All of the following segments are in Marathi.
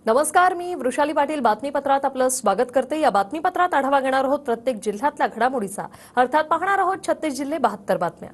नमस्कार, मी वृषाली पाटील बातमीपत्रात आपलं स्वागत करते। या बातमीपत्रात आढावा घेणार आहोत प्रत्येक जिल्ह्यातल्या घडामोडीचा। अर्थात पाहणार आहोत 36 जिल्हे 72 बातम्या।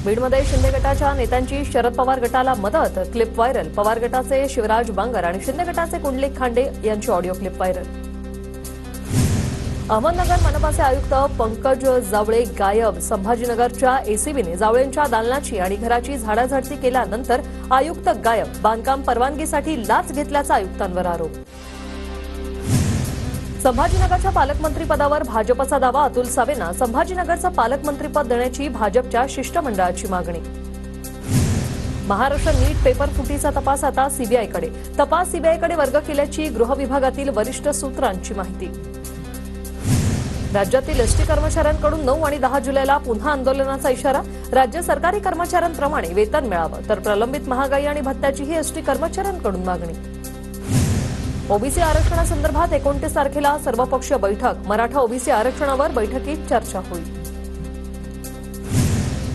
बीडमध्ये शिंदे गटाच्या नेत्यांची शरद पवार गटाला मदत, क्लिप व्हायरल। पवार गटाचे शिवराज बांगर आणि शिंदे गटाचे कुंडलिक खांडे यांची ऑडिओ क्लिप व्हायरल। अहमदनगर मनपाचे आयुक्त पंकज जावळे गायब। संभाजीनगरच्या एसीबीने जावळेंच्या दालनाची आणि घराची झाडाझडती केल्यानंतर आयुक्त गायब। बांधकाम परवानगीसाठी लाच घेतल्याचा आयुक्तांवर आरोप। संभाजीनगरच्या पालकमंत्रीपदावर भाजपचा दावा, अतुल सावेंना संभाजीनगरचं पालकमंत्रीपद देण्याची भाजपच्या शिष्टमंडळाची मागणी। महाराष्ट्र नीट पेपर फुटीचा तपास आता सीबीआयकडे। तपास सीबीआयकडे वर्ग केल्याची गृह विभागातील वरिष्ठ सूत्रांची माहिती। राज्यातील एसटी कर्मचाऱ्यांकडून 9 आणि 10 जुलैला पुन्हा आंदोलनाचा इशारा। राज्य सरकारी कर्मचाऱ्यांप्रमाणे वेतन मिळावं, तर प्रलंबित महागाई आणि भत्त्याचीही एसटी कर्मचाऱ्यांकडून मागणी। ओबीसी आरक्षणासंदर्भात 29 तारखेला सर्वपक्षीय बैठक। मराठा ओबीसी आरक्षणावर बैठकीत चर्चा होईल।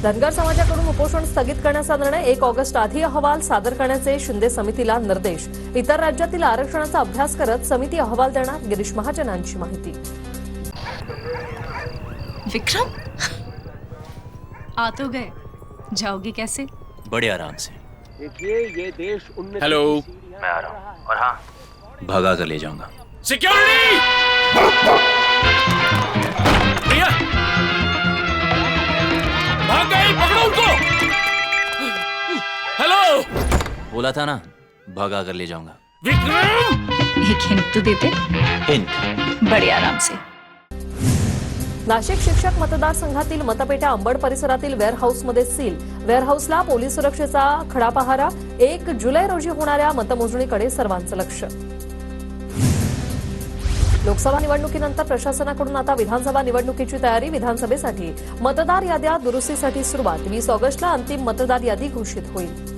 धनगर समाजाकडून उपोषण स्थगित करण्याचा निर्णय। 1 ऑगस्ट आधी अहवाल सादर करण्याचे शिंदे समितीला निर्देश। इतर राज्यातील आरक्षणाचा अभ्यास करत समिती अहवाल देणार, गिरीश महाजनांची माहिती। विक्रम, आ तो गए, जाओगे कैसे? बड़े आराम से। देखिए ये देश हेलो, मैं आ रहा हूँ। और हाँ, भगा कर ले जाऊंगा। सिक्योरिटी! भैया, भाग गए, पकड़ो उनको। हेलो, बोला था ना, भगा कर ले जाऊंगा। विक्रम! एक हिंट तो देते। हिंट। बड़े आराम से। नाशिक शिक्षक मतदारसंघातील मतपेट्या अंबड परिसरातील वेअरहाऊसमध्ये सील। वेअरहाऊसला पोलीस सुरक्षेचा खडा पहारा। 1 जुलै रोजी होणाऱ्या मतमोजणीकडे सर्वांचं लक्ष। लोकसभा निवडणुकीनंतर प्रशासनाकडून आता विधानसभा निवडणुकीची तयारी। विधानसभेसाठी मतदार याद्या दुरुस्तीसाठी सुरुवात। 20 ऑगस्टला अंतिम मतदार यादी घोषित होईल।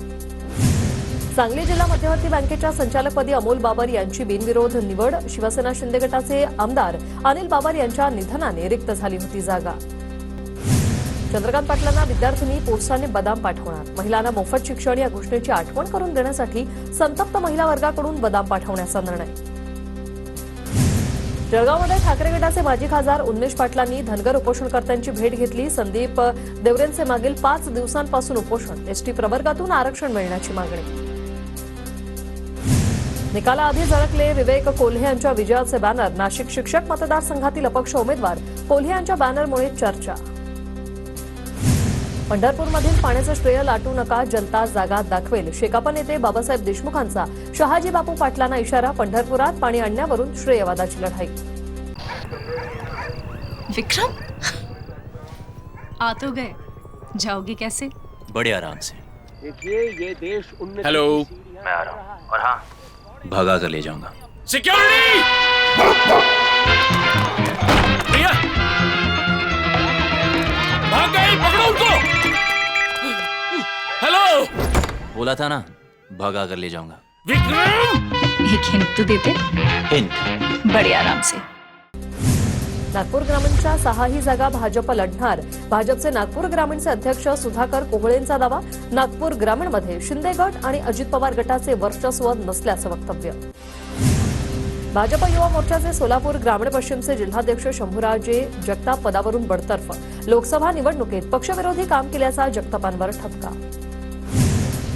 सांगली जिल्हा मध्यवर्ती बँकेच्या संचालकपदी अमोल बाबर यांची बिनविरोध निवड। शिवसेना शिंदे गटाचे आमदार अनिल बाबर यांच्या निधनाने रिक्त झाली होती जागा। चंद्रकांत पाटलांना विद्यार्थिनी पोस्टाने बदाम पाठवणार। महिलांना मोफत शिक्षण या घोषणेची आठवण करून देण्यासाठी संतप्त महिला वर्गाकडून बदाम पाठवण्याचा निर्णय। जळगावमध्ये ठाकरे गटाचे माजी खासदार उन्मेष पाटलांनी धनगर उपोषणकर्त्यांची भेट घेतली। संदीप देवरेंचे मागील 5 दिवसांपासून उपोषण। एसटी प्रवर्गातून आरक्षण मिळण्याची मागणी। निकालाआधी झळकले विवेक कोल्हे यांच्या विजयाचे बॅनर। नाशिक शिक्षक मतदारसंघातील अपक्ष उमेदवार कोल्हे यांच्या बॅनरमुळे चर्चा। पंढरपूरमधील पाण्याचं श्रेय लाटू नका, जनता जागा दाखवेल। शेकाप नेते बाबासाहेब देशमुखांचा शहाजी बापू पाटलांना इशारा। पंढरपुरात पाणी आणण्यावरून श्रेयवादाची लढाई। विक्रम, आ तो गए, जाओगे कैसे? बड़े आराम से। देखिए ये देश हेलो, मैं आ रहा हूँ। और हाँ, भगा कर ले जाऊंगा। सिक्योरिटी! भैया, भाग गए, पकड़ो उनको। हेलो, बोला था ना, भगा कर ले जाऊंगा। विक्रम! एक हिंट तो देते। हिंट। बड़े आराम से। नागपूर ग्रामीणच्या 6ही जागा भाजप लढणार। भाजपचे नागपूर ग्रामीणचे अध्यक्ष सुधाकर कोहळेंचा दावा। नागपूर ग्रामीणमध्ये शिंदे गट आणि अजित पवार गटाचे वर्चस्व नसल्याचं वक्तव्य। भाजप युवा मोर्चाचे सोलापूर ग्रामीण पश्चिमचे जिल्हाध्यक्ष शंभूराजे जगताप पदावरून बडतर्फ। लोकसभा निवडणुकीत पक्षविरोधी काम केल्याचा जगतापांवर ठपका।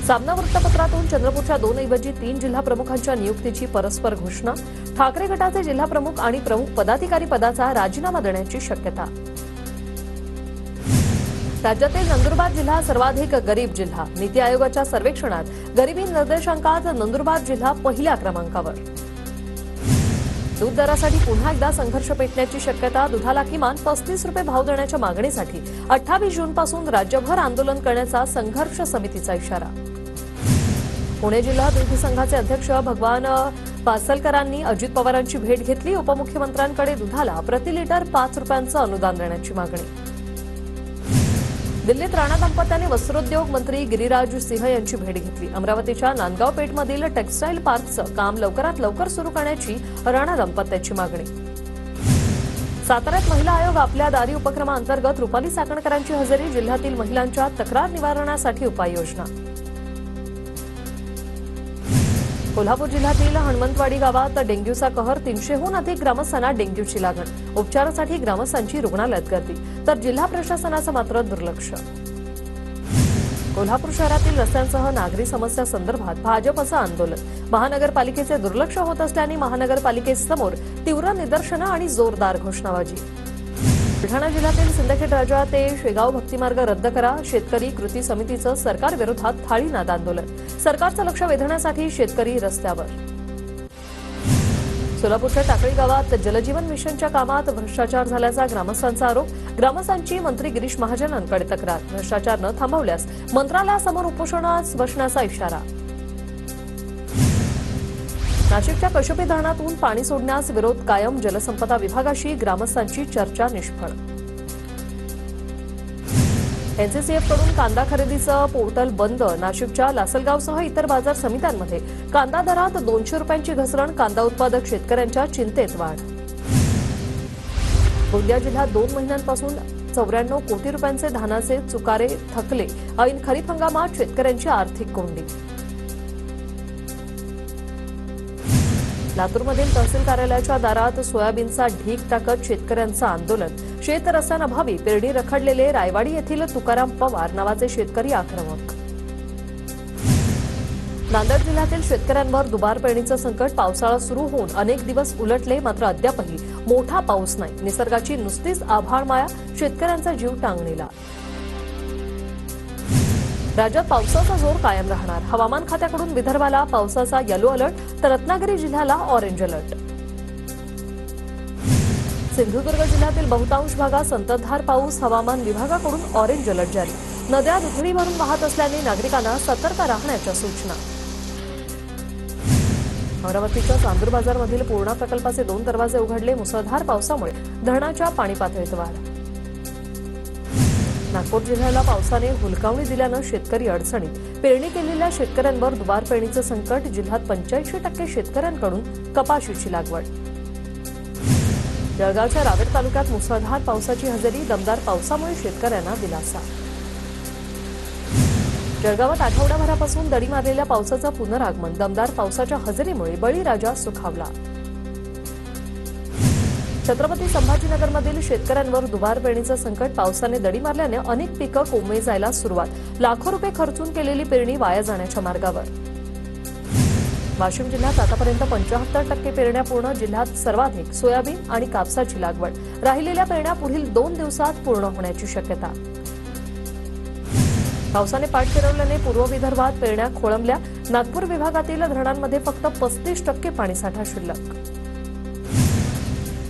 सामना वृत्तपत्रातून चंद्रपूरच्या 2 ऐवजी 3 जिल्हा प्रमुखांच्या नियुक्तीची परस्पर घोषणा। ठाकरे गटाचे जिल्हा प्रमुख आणि प्रमुख पदाधिकारी पदाचा राजीनामा देण्याची शक्यता। राज्यातील नंदुरबार जिल्हा सर्वाधिक गरीब जिल्हा। नीती आयोगाच्या सर्वेक्षणात गरिबी निर्देशांकात नंदुरबार जिल्हा पहिल्या क्रमांकावर। दूध दरासाठी पुन्हा एकदा संघर्ष पेटण्याची शक्यता। दुधाला किमान 35 रुपये भाव देण्याच्या मागणीसाठी 28 जूनपासून राज्यभर आंदोलन करण्याचा संघर्ष समितीचा इशारा। पुणे जिल्हा दूध संघाचे अध्यक्ष भगवान पासलकरांनी अजित पवारांची भेट घेतली। उपमुख्यमंत्र्यांकडे दुधाला प्रति लिटर 5 रुपयांचं अनुदान देण्याची मागणी। दिल्लीत राणा दाम्पत्याने वस्त्रोद्योग मंत्री गिरिराज सिंह यांची भेट घेतली। अमरावतीच्या नांदगाव पेठमधील टेक्सटाईल पार्कचं काम लवकरात लवकर सुरू करण्याची राणा दाम्पत्याची मागणी। साताऱ्यात महिला आयोग आपल्या दारी उपक्रमाअंतर्गत रुपाली चाकणकरांची हजेरी, जिल्ह्यातील महिलांच्या तक्रार निवारणासाठी उपाययोजना. कोल्हापूर जिल्ह्यातील हणमंतवाडी गावात डेंग्यूचा कहर, 300हून अधिक ग्रामस्थांना डेंग्यूची लागण. उपचारासाठी ग्रामस्थांची रुग्णालयात गर्दी, तर जिल्हा प्रशासनाचं मात्र दुर्लक्ष. कोल्हापूर शहरातील रस्त्यांसह नागरी समस्या संदर्भात भाजपचं आंदोलन. महानगरपालिकेचे दुर्लक्ष होत असल्याने महानगरपालिकेसमोर तीव्र निदर्शनं आणि जोरदार घोषणाबाजी. बुलढाणा जिल्ह्यातील सिंदखेड राजा ते शेगाव भक्तिमार्ग रद्द करा, शेतकरी कृती समितीचं सरकारविरोधात थाळीनाद आंदोलन. सरकारचं लक्ष वेधण्यासाठी शेतकरी रस्त्यावर. सोलापूरच्या टाकळी गावात जलजीवन मिशनच्या कामात भ्रष्टाचार झाल्याचा ग्रामस्थांचा आरोप. ग्रामस्थांची मंत्री गिरीश महाजनांकडे तक्रार. भ्रष्टाचार न थांबवल्यास मंत्रालयासमोर उपोषणास बसण्याचा इशारा. नाशिकच्या कशोपी धरणातून पाणी सोडण्यास विरोध कायम, जलसंपदा विभागाशी ग्रामस्थांची चर्चा निष्फळ. एनसीसीएफकडून कांदा खरेदीचं पोर्टल बंद. नाशिकच्या लासलगावसह इतर बाजार समित्यांमध्ये कांदा दरात 200 रुपयांची घसरण. कांदा उत्पादक शेतकऱ्यांच्या चिंतेत वाढ. गोंदिया जिल्ह्यात 2 महिन्यांपासून 94 कोटी रुपयांचे धानाचे चुकारे थकले. ऐन खरीप हंगामात शेतकऱ्यांची आर्थिक कोंडी. लातूरमधील तहसील कार्यालयाच्या दारात सोयाबीनचा ढीग टाकत शेतकऱ्यांचं आंदोलन. शेत रस्त्याअभावी पेरणी रखडलेले रायवाडी येथील तुकाराम पवार नावाचे शेतकरी आक्रमक. नांदेड जिल्ह्यातील शेतकऱ्यांवर दुबार पेरणीचं संकट. पावसाळा सुरू होऊन अनेक दिवस उलटले, मात्र अद्यापही मोठा पाऊस नाही. निसर्गाची नुसतीच आभाळ माया, शेतकऱ्यांचा जीव टांगणीला. राज्यात पावसाचा जोर कायम राहणार. हवामान खात्याकडून विदर्भाला पावसाचा येलो अलर्ट, तर रत्नागिरी जिल्ह्याला ऑरेंज अलर्ट. सिंधुदुर्ग जिल्ह्यातील बहुतांश भागात संततधार पाऊस. हवामान विभागाकडून ऑरेंज अलर्ट जारी. नद्या दुथडी भरून वाहत असल्याने नागरिकांना सतर्क राहण्याच्या सूचना. अमरावतीच्या चांदूर बाजारमधील पूर्णा प्रकल्पाचे 2 दरवाजे उघडले. मुसळधार पावसामुळे धरणाच्या पाणी पातळीत वाढ. नागपूर जिल्ह्याला पावसाने हुलकावणी दिल्यानं शेतकरी अडचणीत. पेरणी केलेल्या शेतकऱ्यांवर दुबार पेरणीचं संकट. जिल्ह्यात 85% शेतकऱ्यांकडून कपाशीची लागवड. जळगावच्या रावेर तालुक्यात मुसळधार पावसाची हजेरी. दमदार पावसामुळे शेतकऱ्यांना दिलासा. जळगावात आठवड्याभरापासून दडी मारलेल्या पावसाचं पुनरागमन. दमदार पावसाच्या हजेरीमुळे बळीराजा सुखावला. छत्रपती संभाजीनगरमधील शेतकऱ्यांवर दुबार पेरणीचं संकट. पावसाने दडी मारल्याने अनेक पिकं कोमे जायला सुरुवात. लाखो रुपये खर्चून केलेली पेरणी वाया जाण्याच्या मार्गावर. वाशिम जिल्ह्यात आतापर्यंत 75% पेरण्या पूर्ण. जिल्ह्यात सर्वाधिक सोयाबीन आणि कापसाची लागवड. राहिलेल्या पेरण्या पुढील 2 दिवसात पूर्ण होण्याची शक्यता. पावसाने पाठ फिरवल्याने पूर्व विदर्भात पेरण्या खोळंबल्या. नागपूर विभागातील धरणांमध्ये फक्त 35% पाणीसाठा शिल्लक.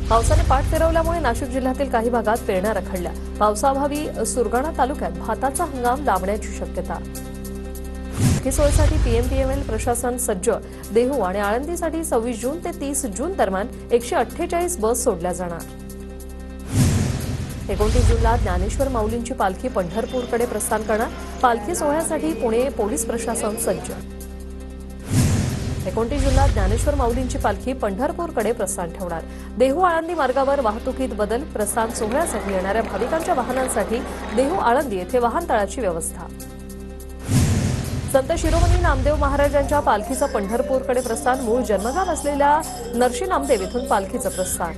पावसाने पाठ फिरवल्यामुळे नाशिक जिल्ह्यातील काही भागात पेरण्या रखडल्या. पावसाअभावी सुरगाणा तालुक्यात भाताचा हंगाम लांबण्याची शक्यता. सोयीसाठी पीएमपीएमएल प्रशासन सज्ज. देहू आणि आळंदीसाठी 26 जून ते 30 जून दरम्यान 148 बस सोडल्या जाणार. 29 जूनला ज्ञानेश्वर माऊलींची पालखी पंढरपूरकडे प्रस्थान करणार. पालखी सोहळ्यासाठी पुणे पोलीस प्रशासन सज्ज. 29 जूनला ज्ञानेश्वर माऊलींची पालखी पंढरपूरकडे प्रस्थान ठेवणार. देहू आळंदी मार्गावर वाहतुकीत बदल. प्रस्थान सोहळ्यासाठी येणाऱ्या भाविकांच्या वाहनांसाठी देहू आळंदी येथे वाहनतळाची व्यवस्था. संत शिरोमणी नामदेव महाराजांच्या पालखीचं पंढरपूरकडे प्रस्थान. मूळ जन्मगाव असलेल्या नरशी नामदेव येथून पालखीचं प्रस्थान.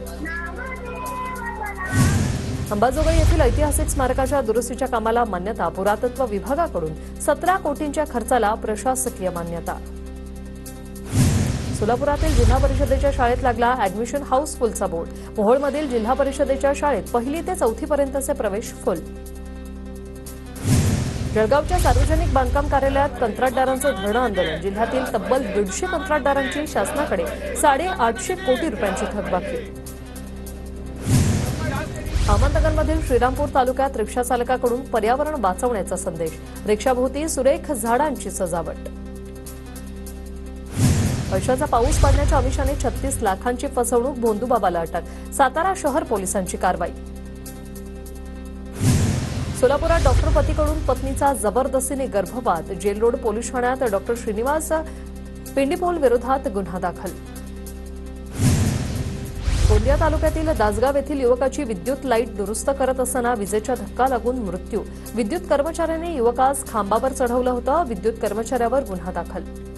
अंबाजोगाई येथील ऐतिहासिक स्मारकाच्या दुरुस्तीच्या कामाला मान्यता. पुरातत्व विभागाकडून 17 कोटींच्या खर्चाला प्रशासकीय मान्यता. सोलापुरातील जिल्हा परिषदेच्या शाळेत लागला ऍडमिशन हाऊसफुलचा बोर्ड. मोहोळमधील जिल्हा परिषदेच्या शाळेत 1ली ते 4थी पर्यंतचे प्रवेश फुल. जळगावच्या सार्वजनिक बांधकाम कार्यालयात कंत्राटदारांचं धरणं आंदोलन. जिल्ह्यातील तब्बल 150 कंत्राटदारांची शासनाकडे 850 कोटी रुपयांची थकबाकी. अहमदनगरमधील श्रीरामपूर तालुक्यात रिक्षा चालकाकडून पर्यावरण वाचवण्याचा संदेश. रिक्षाभोवती सुरेख झाडांची सजावट. पैशाचा पाऊस पाडण्याच्या आमिषाने 36 लाखांची फसवणूक. भोंदूबाबाला अटक. सातारा शहर पोलिसांची कारवाई. सोलापुरात डॉक्टर पतीकडून पत्नीचा जबरदस्तीने गर्भपात. जेल रोड पोलीस ठाण्यात डॉक्टर श्रीनिवास पिंडीपोल विरोधात गुन्हा दाखल. गोंदिया तालुक्यातील दासगाव येथील युवकाची विद्युत लाईट दुरुस्त करत असताना विजेचा धक्का लागून मृत्यू. विद्युत कर्मचाऱ्याने युवकास खांबावर चढवलं होतं. विद्युत कर्मचाऱ्यावर गुन्हा दाखल.